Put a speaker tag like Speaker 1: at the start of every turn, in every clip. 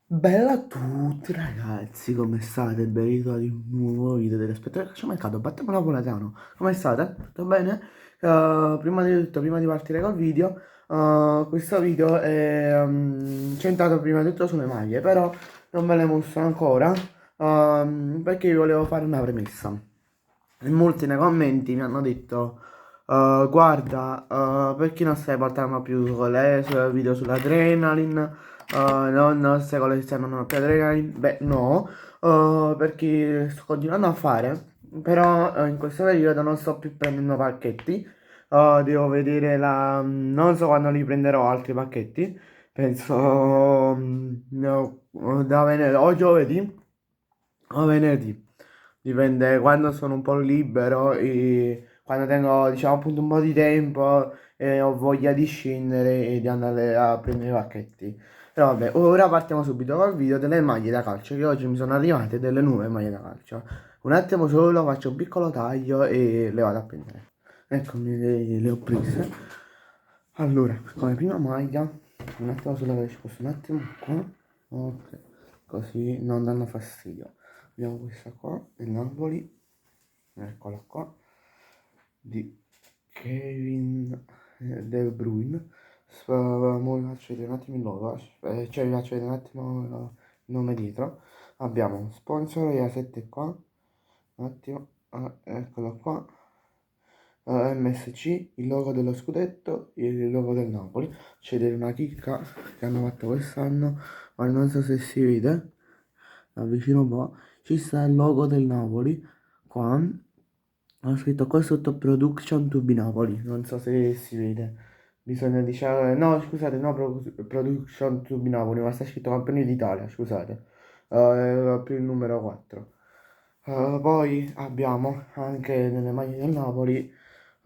Speaker 1: Bella a tutti ragazzi, come state? Ben ritrovati in un nuovo video dell'Aspettore Calciomercato. Battiamo Napoletano, come state? Tutto bene? Prima di tutto, prima di partire col video, questo video è centrato prima di tutto sulle maglie, però non ve le mostro ancora, perché vi volevo fare una premessa. In molti nei commenti mi hanno detto, guarda, perché non stai portando più con lei video sull'adrenaline? Non stai collezionando più adrenaline? Beh, no, perché sto continuando a fare, però in questo periodo non sto più prendendo pacchetti. Devo vedere non so quando li prenderò altri pacchetti. Penso no, da venerdì o giovedì o venerdì. Dipende quando sono un po' libero e quando tengo, diciamo, appunto un po' di tempo e ho voglia di scendere e di andare a prendere i pacchetti. Però vabbè, ora partiamo subito col video delle maglie da calcio che oggi mi sono arrivate delle nuove maglie da calcio. Un attimo solo, faccio un piccolo taglio e le vado a prendere. Eccomi, le ho prese. Allora, come prima maglia, un attimo solo che ci posso un attimo qua. Ok, così non danno fastidio. Abbiamo questa qua del Napoli, eccola qua, di Kevin De Bruyne. Mo vi faccio vedere un attimo il logo, cioè vi faccio vedere un attimo il nome dietro. Abbiamo sponsor e A7 qua, un attimo, eccolo qua. MSC, il logo dello scudetto e il logo del Napoli. C'è una chicca che hanno fatto quest'anno, ma non so se si vede, avvicino un po', ci sta il logo del Napoli, qua, ho scritto qua sotto Production to be Napoli, non so se si vede, bisogna diciamo, no scusate, no Production to be Napoli, ma sta scritto Campioni d'Italia, scusate, per il numero 4. Poi abbiamo anche nelle maglie del Napoli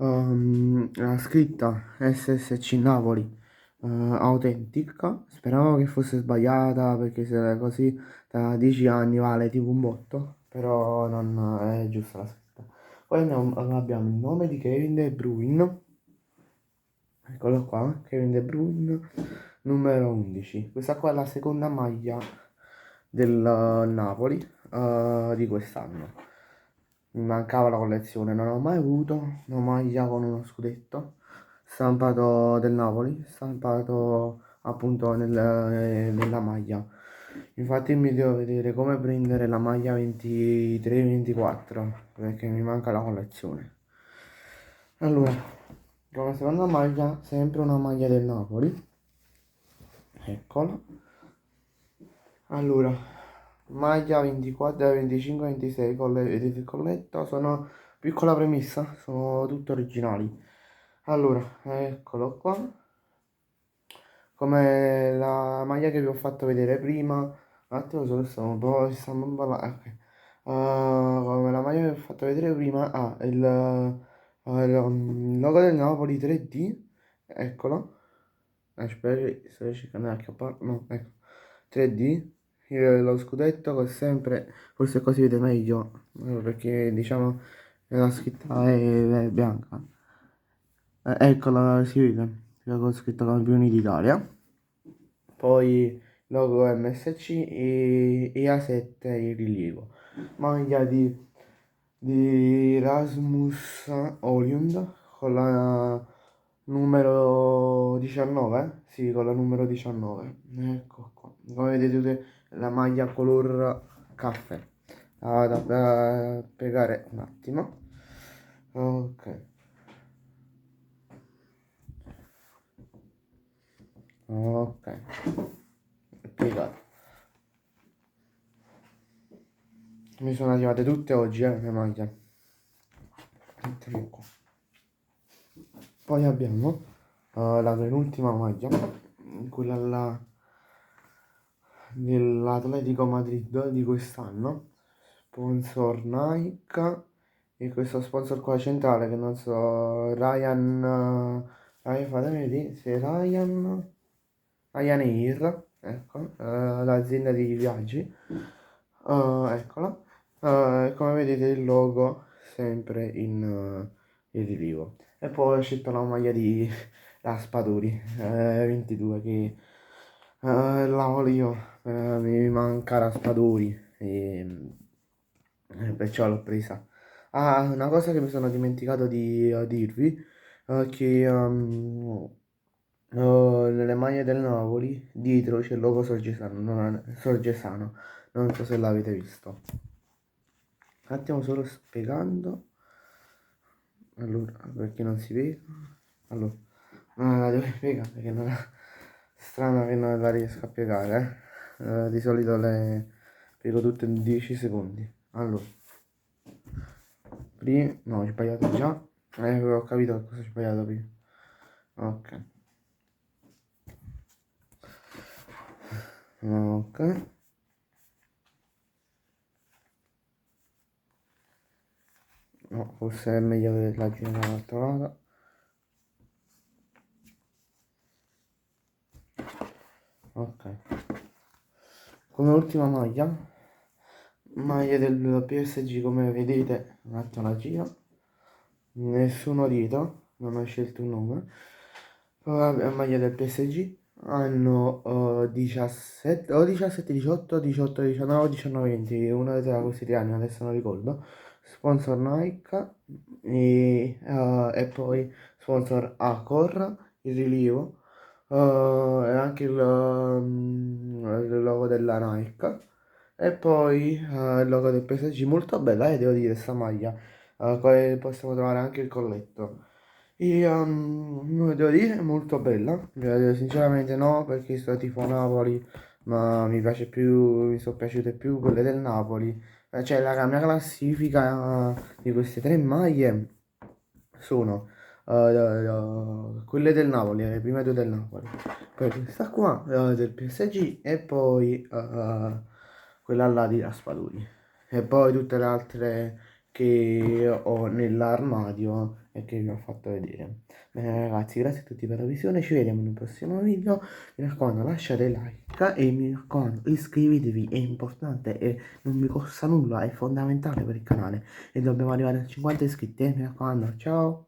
Speaker 1: la scritta SSC Napoli autentica. Speravo che fosse sbagliata perché se è così da 10 anni vale tipo un botto, però non è giusta la scritta. Poi abbiamo il nome di Kevin De Bruyne, eccolo qua, Kevin De Bruyne, numero 11. Questa qua è la seconda maglia del Napoli di quest'anno. Mi mancava la collezione, non ho mai avuto una maglia con uno scudetto stampato del Napoli, stampato appunto nella maglia. Infatti mi devo vedere come prendere la maglia 23-24 perché mi manca la collezione. Allora, come seconda maglia, sempre una maglia del Napoli, eccola. Allora, maglia 24, 25, 26, vedete il colletto, sono piccola premessa, sono tutte originali. Allora, eccolo qua, come la maglia che vi ho fatto vedere prima, un attimo solo stiamo un po', stiamo un po' là, ok. Come la maglia che vi ho fatto vedere prima, il logo del Napoli 3D, eccolo. Aspetta, sto cercando di acchiappare. No, ecco. 3D. Lo scudetto che sempre. Forse così vede meglio. Perché diciamo la scritta è bianca. Eccola, si vede. Con scritto campioni d'Italia. Poi logo MSC e A7 in rilievo. Maglia di Rasmus Højlund con la numero 19, sì, con la numero 19. Ecco qua. Come vedete la maglia color caffè. La vado a piegare un attimo. Ok, ok. Piegato. Mi sono arrivate tutte oggi, le maglie. Tutte qua. Poi abbiamo la penultima maglia, quella là dell'Atletico Madrid di quest'anno, sponsor Nike e questo sponsor qua centrale che non so, Ryan fatemi vedere, se Ryanair, ecco, l'azienda di viaggi, eccola, come vedete il logo sempre in rilievo. E poi ho scelto la maglia di Raspadori 22 che la voglio io mi manca Raspadori e perciò l'ho presa. Ah, una cosa che mi sono dimenticato di dirvi è che nelle maglie del Napoli dietro c'è il logo Sorgesano, Sorgesano, non so se l'avete visto. Un attimo solo spiegando, allora, perché non si vede, allora, no, la devo spiegare perché non strano che non la riesco a piegare, di solito le piego tutte in 10 secondi. Allora, prima, no, ho sbagliato già, ho capito cosa ho sbagliato prima, ok, ok, no, forse è meglio che la giro dall'altro lato, ok, come ultima maglia del PSG come vedete, un attimo la giro, nessuno dito, non ho scelto un nome, la maglia del PSG, hanno 17, o 17, 18, 18, 19, 19, 20, una tra questi 3 anni, adesso non ricordo, sponsor Nike e poi sponsor Accor, il rilievo, e anche il logo della Nike. E poi il logo del PSG, molto bella, devo dire, sta maglia, poi possiamo trovare anche il colletto. E devo dire, è molto bella, sinceramente no, perché sto tifo Napoli, ma mi piace più, mi sono piaciute più quelle del Napoli. Cioè la mia classifica di queste 3 maglie sono quelle del Napoli, le prime 2 del Napoli, poi questa qua del PSG e poi quella là di Raspadori e poi tutte le altre che ho nell'armadio e che vi ho fatto vedere. Bene ragazzi, grazie a tutti per la visione, ci vediamo in un prossimo video, mi raccomando lasciate like e mi raccomando iscrivetevi, è importante e non vi costa nulla, è fondamentale per il canale e dobbiamo arrivare a 50 iscritti, mi raccomando, ciao!